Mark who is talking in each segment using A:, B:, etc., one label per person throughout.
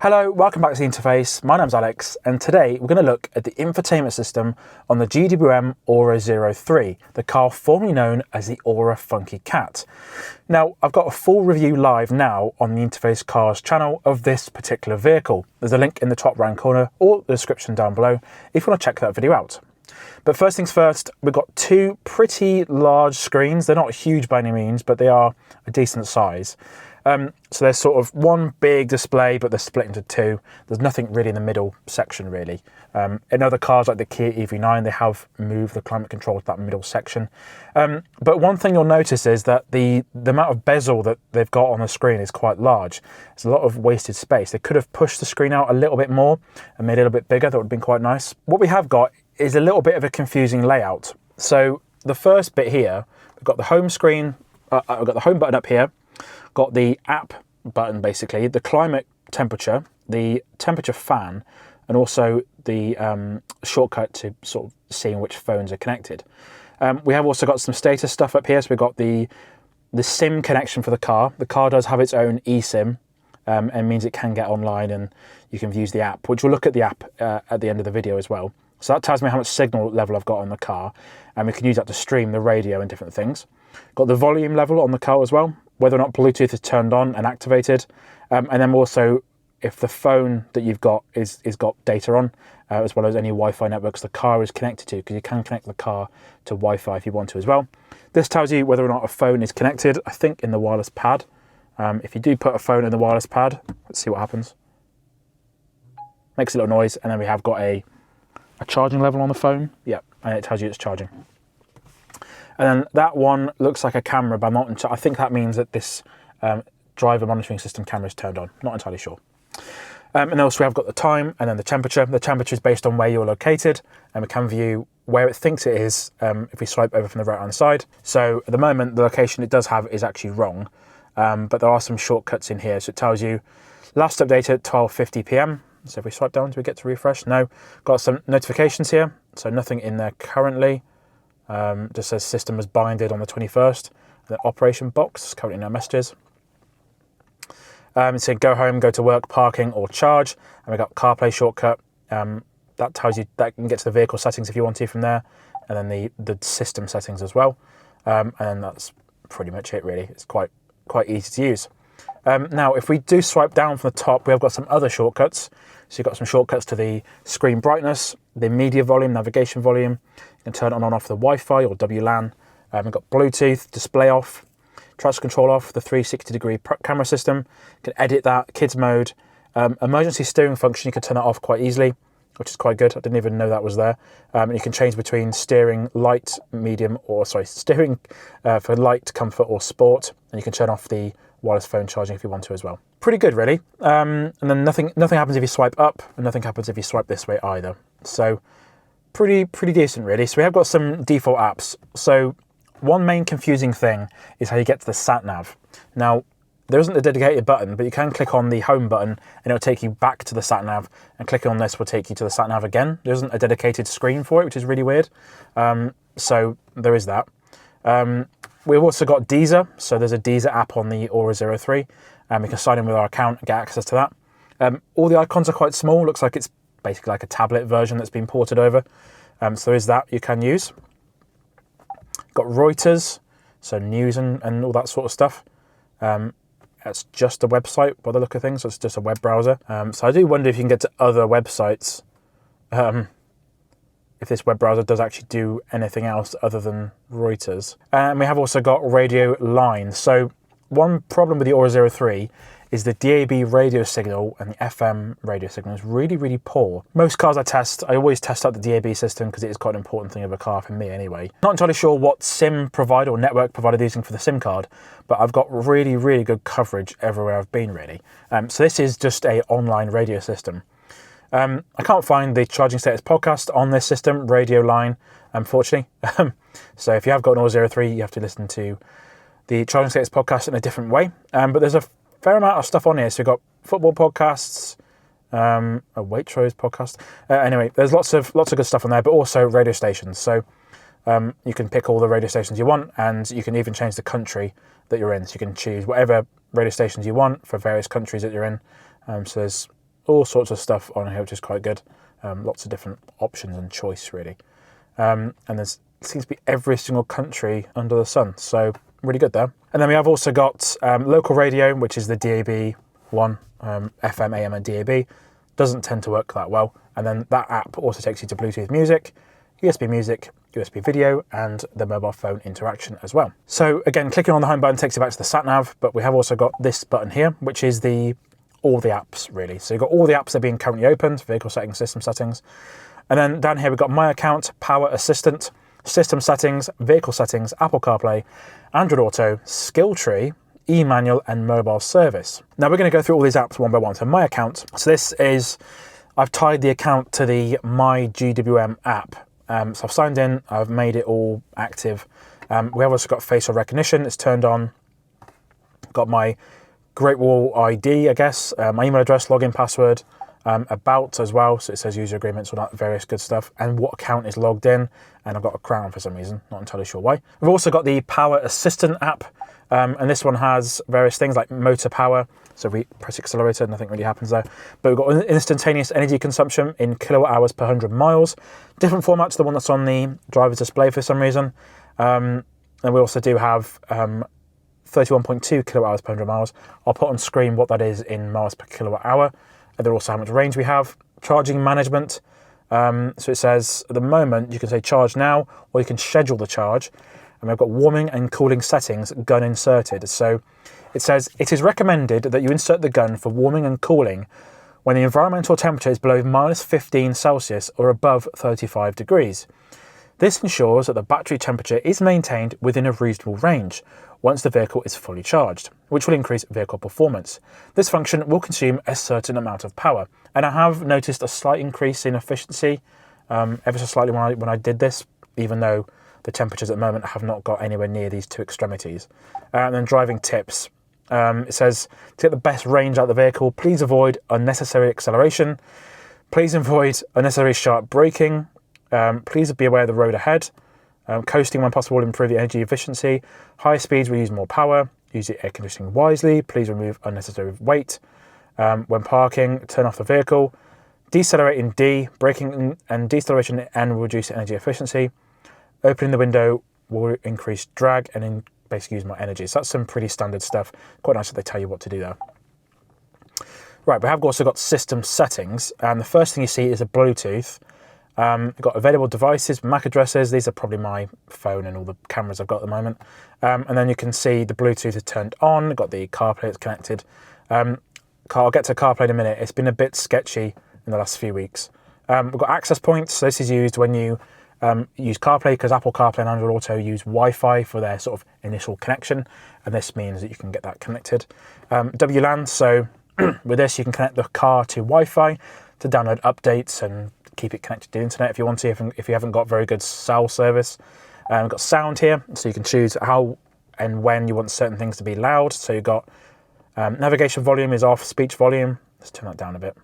A: Hello, welcome back to the interface. My name's Alex, and today we're going to look at the infotainment system on the GWM Ora 03, the car formerly known as the Ora Funky Cat. Now, I've got a full review live now on the Interface Cars channel of this particular vehicle. There's a link in the top right corner or the description down below if you want to check that video out. But first things first, we've got two pretty large screens. They're not huge by any means, but they are a decent size. So there's sort of one big display, but they're split into two. There's nothing really in the middle section, really. In other cars like the Kia EV9, they have moved the climate control to that middle section. But one thing you'll notice is that the amount of bezel that they've got on the screen is quite large. There's a lot of wasted space. They could have pushed the screen out a little bit more and made it a little bit bigger. That would have been quite nice. What we have got is a little bit of a confusing layout. So the first bit here, we've got the home screen, I've got the home button up here, got the app button basically, the climate temperature, the temperature fan, and also the shortcut to sort of seeing which phones are connected. We have also got some status stuff up here. So we've got the SIM connection for the car. The car does have its own eSIM, and means it can get online and you can use the app, which we'll look at the app at the end of the video as well. So that tells me how much signal level I've got on the car, and we can use that to stream the radio and different things. Got the volume level on the car as well, whether or not Bluetooth is turned on and activated, and then also if the phone that you've got is got data on, as well as any Wi-Fi networks the car is connected to, because you can connect the car to Wi-Fi if you want to as well. This tells you whether or not a phone is connected, I think in the wireless pad. If you do put a phone in the wireless pad, let's see what happens. Makes a little noise, and then we have got a charging level on the phone. Yeah, and it tells you it's charging. And then that one looks like a camera, but I think that means that this driver monitoring system camera is turned on. Not entirely sure. And then also we have got the time and then the temperature. The temperature is based on where you're located, and we can view where it thinks it is if we swipe over from the right-hand side. So at the moment, the location it does have is actually wrong, but there are some shortcuts in here. So it tells you last updated at 12:50 p.m. So if we swipe down, do we get to refresh? No. Got some notifications here, so nothing in there currently. Just says system was binded on the 21st. The operation box, currently no messages. It's saying go home, go to work, parking, or charge. And we've got CarPlay shortcut. That tells you that you can get to the vehicle settings if you want to from there. And then the system settings as well. And then that's pretty much it really. It's quite easy to use. Now, if we do swipe down from the top, we have got some other shortcuts. So you've got some shortcuts to the screen brightness, the media volume, navigation volume. You can turn on and off the Wi-Fi or WLAN. We've got Bluetooth, display off, traction control off, the 360-degree camera system. You can edit that, kids mode. Emergency steering function, you can turn that off quite easily, which is quite good. I didn't even know that was there. And you can change between steering light, medium, steering for light, comfort, or sport. And you can turn off the wireless phone charging if you want to as well. Pretty good, really. And then nothing happens if you swipe up, and nothing happens if you swipe this way either. So pretty decent, really. So we have got some default apps. So one main confusing thing is how you get to the sat nav. Now, there isn't a dedicated button, but you can click on the home button and it'll take you back to the sat nav, and clicking on this will take you to the sat nav again. There isn't a dedicated screen for it, which is really weird. So there is that. We've also got Deezer, so there's a Deezer app on the Ora 03, and we can sign in with our account and get access to that. All the icons are quite small, looks like it's basically like a tablet version that's been ported over. So there is that you can use. Got Reuters, so news and all that sort of stuff. It's just a website by the look of things, so it's just a web browser. So I do wonder if you can get to other websites, if this web browser does actually do anything else other than Reuters. And we have also got Radioline. So one problem with the Ora 03 is the DAB radio signal and the FM radio signal is really poor. Most cars I test, I always test out the DAB system because it is quite an important thing of a car for me anyway. Not entirely sure what SIM provider or network provider they're using for the SIM card, but I've got really good coverage everywhere I've been really. So this is just a online radio system. I can't find the Charging Status podcast on this system, Radioline, unfortunately. So if you have got an Ora 03, you have to listen to the Charging Status podcast in a different way. But there's a fair amount of stuff on here. So we've got football podcasts, a Waitrose podcast. Anyway, there's lots of good stuff on there, but also radio stations. So you can pick all the radio stations you want, and you can even change the country that you're in. So you can choose whatever radio stations you want for various countries that you're in. So there's all sorts of stuff on here, which is quite good. Lots of different options and choice, really. And there seems to be every single country under the sun, so really good there. And then we have also got local radio, which is the DAB one, FM, AM and DAB. Doesn't tend to work that well. And then that app also takes you to Bluetooth music, music, USB video, and the mobile phone interaction as well. So again, clicking on the home button takes you back to the sat nav, but we have also got this button here, which is all the apps really. So you've got all the apps that are being currently opened, vehicle settings, system settings. And then down here we've got My Account, Power Assistant, System Settings, Vehicle Settings, Apple CarPlay, Android Auto, Skill Tree, e-manual and mobile service. Now we're going to go through all these apps one by one. So My Account, so this is, I've tied the account to the My GWM app. So I've signed in, I've made it all active. We have also got facial recognition, it's turned on. Got my Great Wall ID, I guess, my email address, login password, about as well. So it says user agreements, all that various good stuff, and what account is logged in. And I've got a crown for some reason, not entirely sure why. We've also got the Power Assistant app, and this one has various things like motor power. So we press accelerator, nothing really happens there. But we've got instantaneous energy consumption in kilowatt hours per 100 miles. Different format to the one that's on the driver's display for some reason. And we also do have 31.2 kilowatt hours per 100 miles. I'll put on screen what that is in miles per kilowatt hour. And then also how much range we have. Charging management. So it says at the moment you can say charge now, or you can schedule the charge. And we've got warming and cooling settings, gun inserted. So it says it is recommended that you insert the gun for warming and cooling when the environmental temperature is below -15 Celsius or above 35 degrees. This ensures that the battery temperature is maintained within a reasonable range once the vehicle is fully charged, which will increase vehicle performance. This function will consume a certain amount of power, and I have noticed a slight increase in efficiency ever so slightly when I did this, even though the temperatures at the moment have not got anywhere near these two extremities. And then driving tips. It says, to get the best range out of the vehicle, please avoid unnecessary acceleration. Please avoid unnecessary sharp braking. Please be aware of the road ahead. Coasting when possible will improve the energy efficiency. High speeds will use more power. Use the air conditioning wisely. Please remove unnecessary weight. When parking, turn off the vehicle. Decelerate in D. Braking and deceleration in N will reduce energy efficiency. Opening the window will increase drag and basically use more energy. So that's some pretty standard stuff. Quite nice that they tell you what to do there. Right, we have also got system settings, and the first thing you see is a Bluetooth. We've got available devices, MAC addresses. These are probably my phone and all the cameras I've got at the moment. And then you can see the Bluetooth is turned on. We've got the CarPlay that's connected. I'll get to CarPlay in a minute. It's been a bit sketchy in the last few weeks. We've got access points. So this is used when you use CarPlay, because Apple CarPlay and Android Auto use Wi-Fi for their sort of initial connection, and this means that you can get that connected. WLAN, so with this you can connect the car to Wi-Fi to download updates and keep it connected to the internet if you want to, if you haven't got very good cell service. We've got sound here, so you can choose how and when you want certain things to be loud. So you've got navigation volume is off, speech volume, let's turn that down a bit.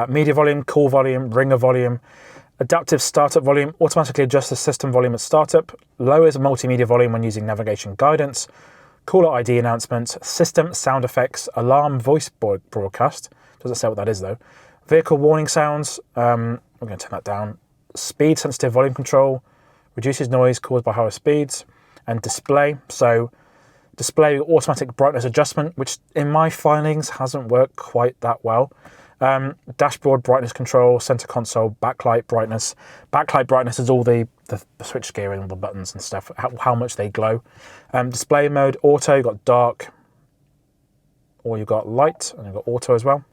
A: Media volume, call volume, ringer volume, adaptive startup volume, automatically adjusts the system volume at startup, lowers multimedia volume when using navigation guidance, caller ID announcements, system sound effects, alarm voice broadcast, doesn't say what that is though, vehicle warning sounds, we're going to turn that down, speed sensitive volume control, reduces noise caused by higher speeds, and display. So display automatic brightness adjustment, which in my findings hasn't worked quite that well. Dashboard brightness control, center console, backlight brightness. Backlight brightness is all the switch gear and all the buttons and stuff, how much they glow. Display mode, auto, you've got dark, or you've got light, and you've got auto as well.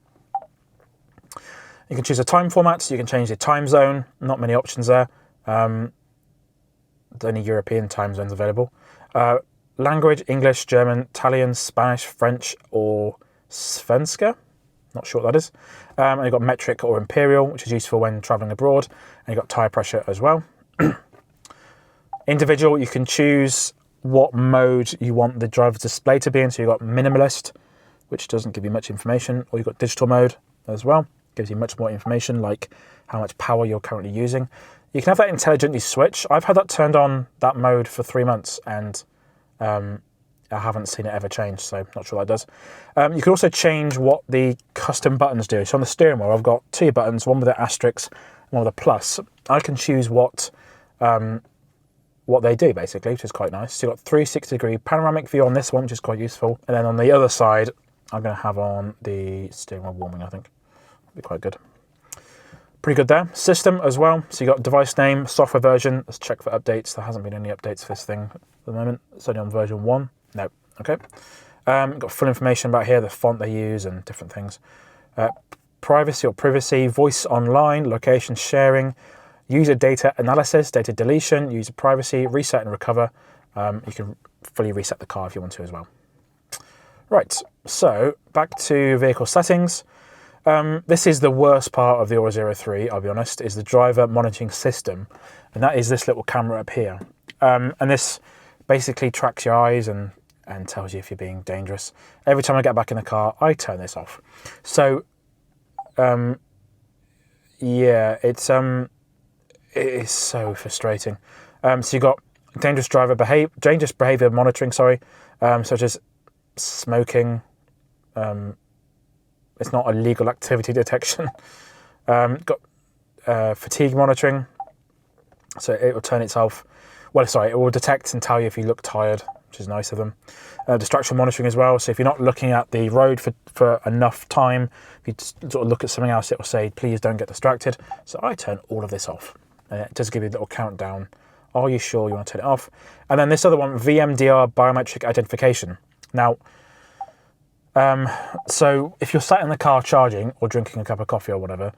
A: You can choose a time format, so you can change the time zone. Not many options there. Only European time zones available. Language, English, German, Italian, Spanish, French, or Svenska. Not sure what that is. And you've got metric or imperial, which is useful when traveling abroad. And you've got tire pressure as well. Individual, you can choose what mode you want the driver's display to be in. So you've got minimalist, which doesn't give you much information, or you've got digital mode as well. Gives you much more information, like how much power you're currently using. You can have that intelligently switch. I've had that turned on, that mode, for 3 months, and I haven't seen it ever change, so not sure that does. You can also change what the custom buttons do. So on the steering wheel, I've got 2 buttons, one with an asterisk, one with a plus. I can choose what they do, basically, which is quite nice. So you've got 360-degree panoramic view on this one, which is quite useful. And then on the other side, I'm going to have on the steering wheel warming, I think. That'll be quite good. Pretty good there. System as well. So you've got device name, software version. Let's check for updates. There hasn't been any updates for this thing at the moment. It's only on version 1. No. Okay. Got full information about here, the font they use and different things. Privacy or privacy, voice online, location sharing, user data analysis, data deletion, user privacy, reset and recover. You can fully reset the car if you want to as well. Right, so back to vehicle settings. This is the worst part of the Ora 03, I'll be honest, is the driver monitoring system. And that is this little camera up here. And this basically tracks your eyes and tells you if you're being dangerous. Every time I get back in the car, I turn this off. So, yeah, it is so frustrating. So you've got dangerous behavior monitoring, such as smoking. It's not illegal activity detection. Got fatigue monitoring, so it will turn itself. Well, sorry, it will detect and tell you if you look tired, which is nice of them. Distraction monitoring as well. So if you're not looking at the road for enough time, if you just sort of look at something else, it will say, please don't get distracted. So I turn all of this off. And it does give you a little countdown. Are you sure you want to turn it off? And then this other one, VMDR biometric identification. Now, so if you're sat in the car charging or drinking a cup of coffee or whatever,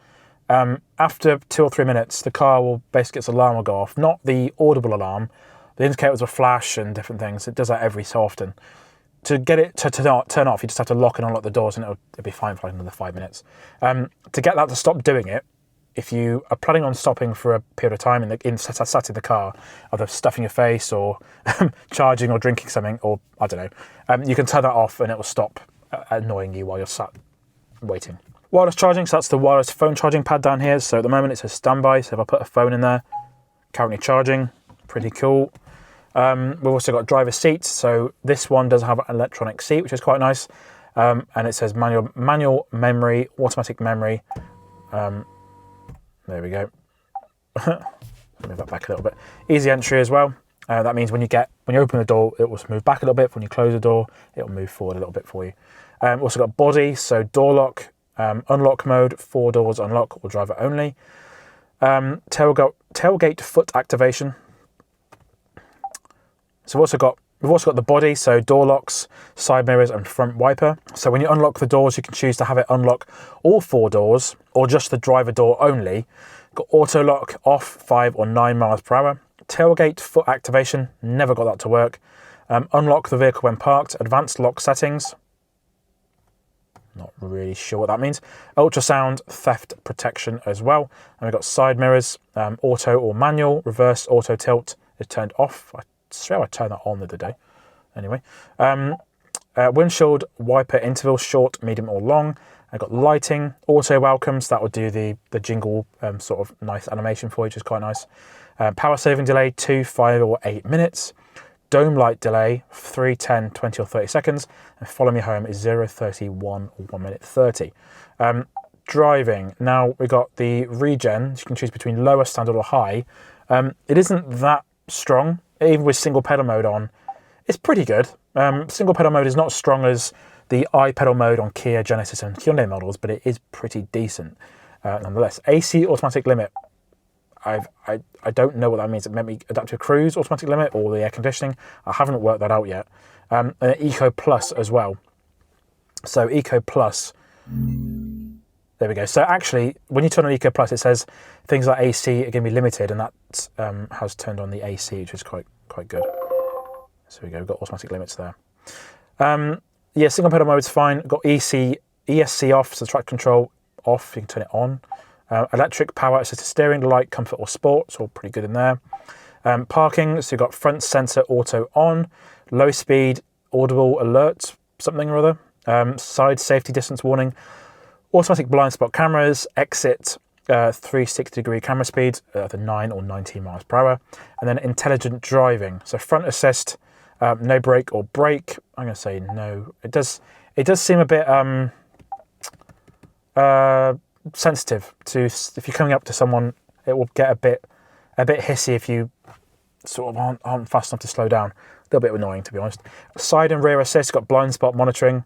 A: after 2 or 3 minutes, the car will basically, its alarm will go off. Not the audible alarm. The indicators will flash and different things. It does that every so often. To get it to turn off, you just have to lock and unlock the doors and it'll be fine for like another 5 minutes. To get that to stop doing it, if you are planning on stopping for a period of time sat in the car, either stuffing your face or charging or drinking something, or I don't know, you can turn that off and it will stop annoying you while you're sat waiting. Wireless charging, so that's the wireless phone charging pad down here. So at the moment it says standby, so if I put a phone in there, currently charging, pretty cool. We've also got driver seats, so this one does have an electronic seat, which is quite nice. And it says manual memory, automatic memory. There we go. Move that back a little bit. Easy entry as well. That means when you open the door, it will move back a little bit. When you close the door, it will move forward a little bit for you. We've also got body, so door lock, unlock mode, 4 doors unlock or driver only. Tailgate foot activation. So we've also got the body, so door locks, side mirrors and front wiper. So when you unlock the doors, you can choose to have it unlock all 4 doors or just the driver door only. Got auto lock off 5 or 9 miles per hour. Tailgate foot activation, never got that to work. Unlock the vehicle when parked. Advanced lock settings. Not really sure what that means. Ultrasound theft protection as well. And we've got side mirrors, auto or manual. Reverse auto tilt is turned off. I swear I turned that on the other day. Anyway. Windshield wiper interval, short, medium or long. I've got lighting, auto welcomes. That will do the jingle sort of nice animation for you, which is quite nice. Power saving delay, 2, 5 or 8 minutes. Dome light delay, 3, 10, 20 or 30 seconds. And follow me home is 0, 31 or 1 minute 30. Driving. Now we've got the regen. You can choose between lower, standard or high. It isn't that strong. Even with single pedal mode on, it's pretty good. Single pedal mode is not as strong as the iPedal mode on Kia, Genesis and Hyundai models, but it is pretty decent nonetheless. AC automatic limit. I don't know what that means. It meant me adaptive cruise automatic limit or the air conditioning. I haven't worked that out yet. And Eco Plus as well. So Eco Plus, there we go. So actually, when you turn on Eco Plus, it says things like AC are going to be limited, and that has turned on the AC, which is quite good. So we go. We've got automatic limits there. Yeah, single pedal mode's fine. Got ESC off, so traction control off. You can turn it on. Electric power assisted steering, light, comfort or sport, it's all pretty good in there. Parking, so you've got front sensor auto on, low speed, audible alert, something or other, side safety distance warning, automatic blind spot cameras, exit 360-degree camera speed, the 9 or 19 miles per hour, and then intelligent driving, so front assist, no brake or brake. I'm going to say no. It does seem a bit sensitive to, if you're coming up to someone, it will get a bit hissy if you sort of aren't fast enough to slow down. A little bit annoying, to be honest. Side and rear assist, got blind spot monitoring,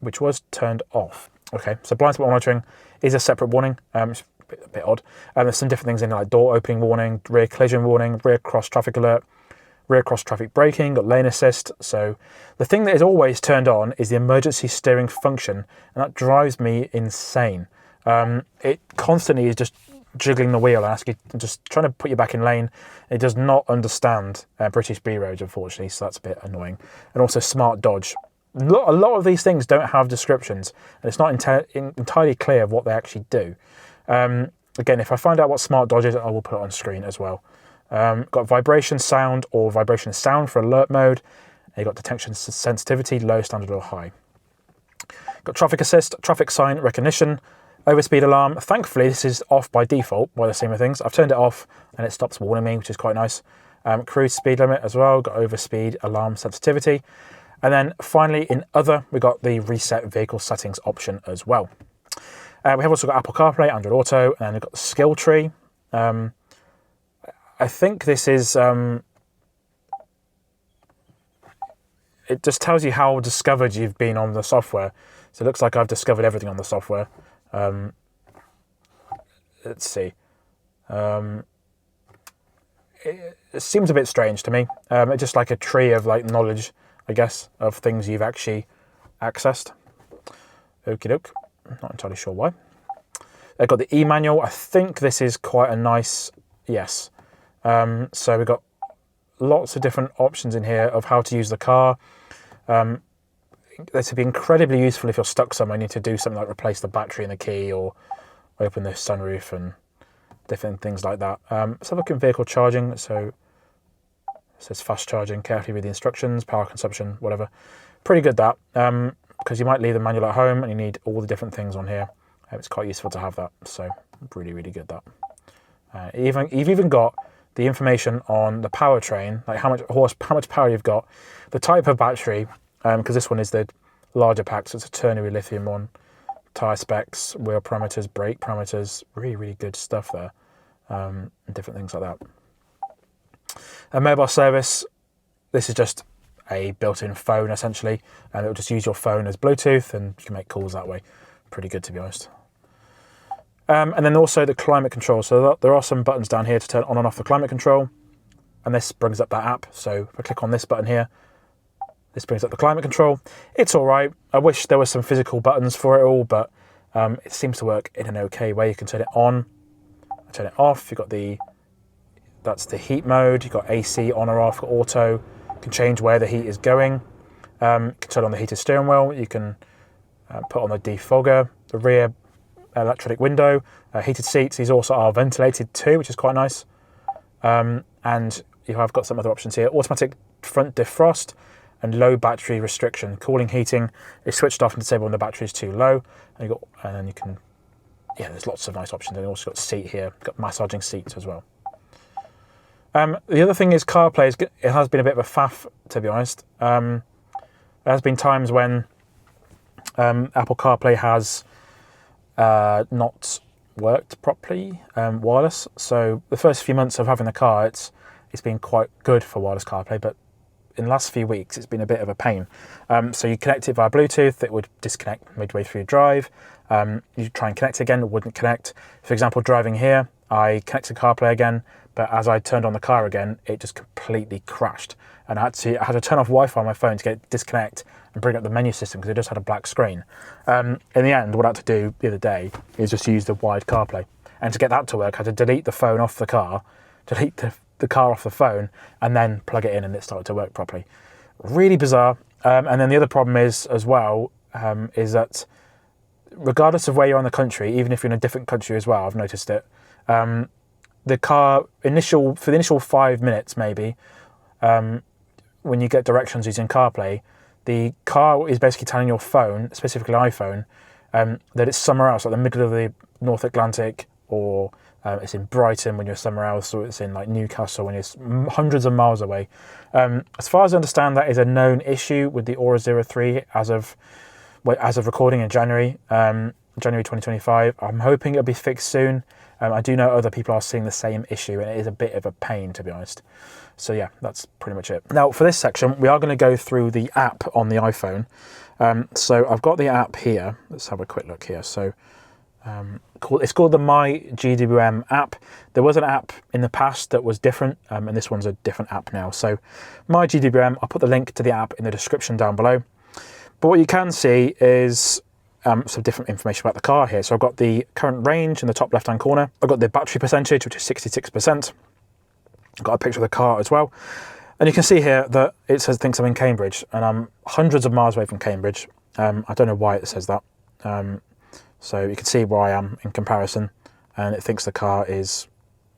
A: which was turned off. Okay, so blind spot monitoring is a separate warning. It's a bit odd. There's some different things in there, like door opening warning, rear collision warning, rear cross traffic alert, rear cross traffic braking, got lane assist. So the thing that is always turned on is the emergency steering function, and that drives me insane. It constantly is just jiggling the wheel and asking, just trying to put you back in lane. It does not understand British B roads, unfortunately, so that's a bit annoying. And also smart dodge. A lot of these things don't have descriptions, and it's not entirely clear what they actually do. Again, if I find out what smart dodge is, I will put it on screen as well. Got vibration sound or vibration sound for alert mode. And you've got detection sensitivity, low, standard or high. Got traffic assist, traffic sign recognition, overspeed alarm. Thankfully, this is off by default by the scheme of things. I've turned it off and it stops warning me, which is quite nice. Cruise speed limit as well, got overspeed alarm sensitivity. And then finally, in other, we got the reset vehicle settings option as well. We have also got Apple CarPlay, Android Auto, and then we've got the skill tree. I think this is, it just tells you how discovered you've been on the software. So it looks like I've discovered everything on the software. Let's see. It seems a bit strange to me. It's just like a tree of like knowledge, I guess, of things you've actually accessed. Okie doke. Not entirely sure why. They've got the e-manual. I think this is quite a nice, yes. So we've got lots of different options in here of how to use the car. This would be incredibly useful if you're stuck somewhere and you need to do something like replace the battery in the key or open the sunroof and different things like that. Let's have a look at vehicle charging. So it says fast charging, carefully read the instructions, power consumption, whatever. Pretty good that, because you might leave the manual at home and you need all the different things on here. It's quite useful to have that, so really, really good that. You've even got the information on the powertrain, like how much power you've got, the type of battery, because this one is the larger pack, so it's a ternary lithium one, tyre specs, wheel parameters, brake parameters, really, really good stuff there, and different things like that. A mobile service, this is just a built-in phone essentially, and it'll just use your phone as Bluetooth and you can make calls that way. Pretty good, to be honest. And then also the climate control. So there are some buttons down here to turn on and off the climate control, and this brings up that app. So if I click on this button here, this brings up the climate control. It's all right. I wish there were some physical buttons for it all, but it seems to work in an okay way. You can turn it on, turn it off. You've got that's the heat mode. You've got AC on or off, got auto. You can change where the heat is going. You can turn on the heated steering wheel. You can put on the defogger, the rear electronic window, heated seats. These also are ventilated too, which is quite nice. And you have got some other options here. Automatic front defrost and low battery restriction. Cooling, heating is switched off and disabled when the battery is too low. And then you can, yeah, there's lots of nice options. And you also got seat here. You've got massaging seats as well. The other thing is CarPlay. It has been a bit of a faff, to be honest. There has been times when Apple CarPlay has not worked properly wireless. So the first few months of having the car, it's been quite good for wireless CarPlay, but in the last few weeks it's been a bit of a pain. So you connect it via Bluetooth, it would disconnect midway through your drive. You try and connect again, it wouldn't connect. For example, driving here, I connected CarPlay again, but as I turned on the car again, it just completely crashed. And I had to turn off Wi-Fi on my phone to get it disconnect and bring up the menu system because it just had a black screen. In the end, what I had to do the other day is just use the wired CarPlay. And to get that to work, I had to delete the phone off the car, delete the car off the phone, and then plug it in and it started to work properly. Really bizarre. And then the other problem is, as well, is that regardless of where you're in the country, even if you're in a different country as well, I've noticed it, the car, for the initial 5 minutes maybe, when you get directions using CarPlay, the car is basically telling your phone, specifically iPhone, that it's somewhere else, like the middle of the North Atlantic or It's in Brighton when you're somewhere else, or it's in like Newcastle when you're hundreds of miles away. As far as I understand, that is a known issue with the Ora 03 as of recording in January 2025. I'm hoping it'll be fixed soon. I do know other people are seeing the same issue, and it is a bit of a pain, to be honest. So yeah, that's pretty much it. Now for this section, we are going to go through the app on the iPhone. So I've got the app here. Let's have a quick look here. So it's called the My GWM app. There was an app in the past that was different, and this one's a different app now. So My GWM, I'll put the link to the app in the description down below. But what you can see is some different information about the car here. So I've got the current range in the top left-hand corner. I've got the battery percentage, which is 66%. I've got a picture of the car as well. And you can see here that it thinks I'm in Cambridge, and I'm hundreds of miles away from Cambridge. I don't know why it says that. So you can see where I am in comparison, and it thinks the car is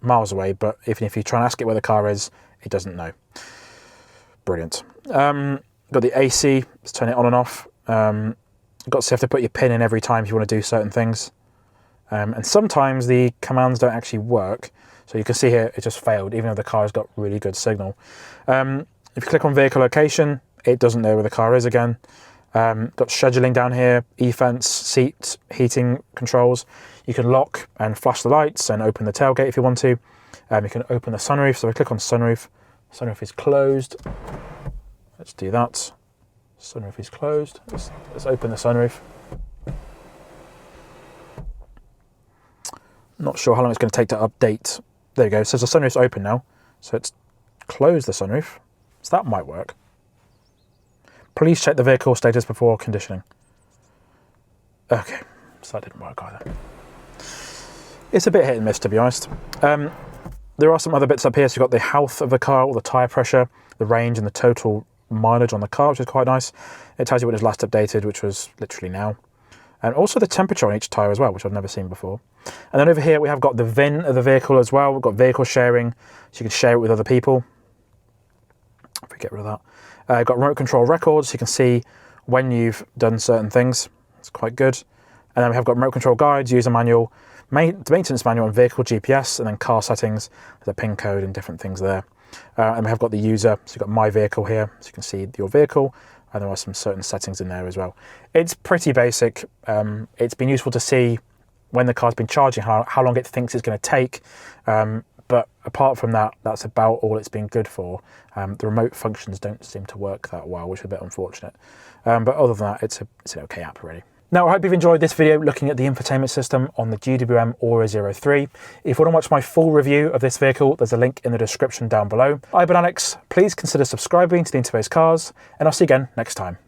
A: miles away, but even if you try and ask it where the car is, it doesn't know. Brilliant. Got the AC, let's turn it on and off. You have to put your pin in every time if you want to do certain things. And sometimes the commands don't actually work. So you can see here, it just failed, even though the car's got really good signal. If you click on vehicle location, it doesn't know where the car is again. Got scheduling down here, e-fence, seat, heating controls. You can lock and flash the lights and open the tailgate if you want to. You can open the sunroof. So we click on sunroof. Sunroof is closed. Let's do that. Sunroof is closed. Let's open the sunroof. Not sure how long it's going to take to update. There you go. It says the sunroof's open now. So it's closed the sunroof. So that might work. Please check the vehicle status before conditioning. Okay, so that didn't work either. It's a bit hit and miss, to be honest. There are some other bits up here. So you've got the health of the car, or the tyre pressure, the range, and the total mileage on the car, which is quite nice. It tells you when it was last updated, which was literally now. And also the temperature on each tyre as well, which I've never seen before. And then over here we have got the VIN of the vehicle as well. We've got vehicle sharing, so you can share it with other people. If we get rid of that. You've got remote control records, so you can see when you've done certain things. It's quite good. And then we have got remote control guides, user manual, maintenance manual, and vehicle GPS, and then car settings. There's a PIN code and different things there. And we have got the user, so you've got my vehicle here, so you can see your vehicle, and there are some certain settings in there as well. It's pretty basic. It's been useful to see when the car's been charging, how long it thinks it's going to take. But apart from that, that's about all it's been good for. The remote functions don't seem to work that well, which is a bit unfortunate. But other than that, it's an okay app, really. Now, I hope you've enjoyed this video looking at the infotainment system on the GWM Ora 03. If you want to watch my full review of this vehicle, there's a link in the description down below. I've been Alex. Please consider subscribing to the Interface Cars, and I'll see you again next time.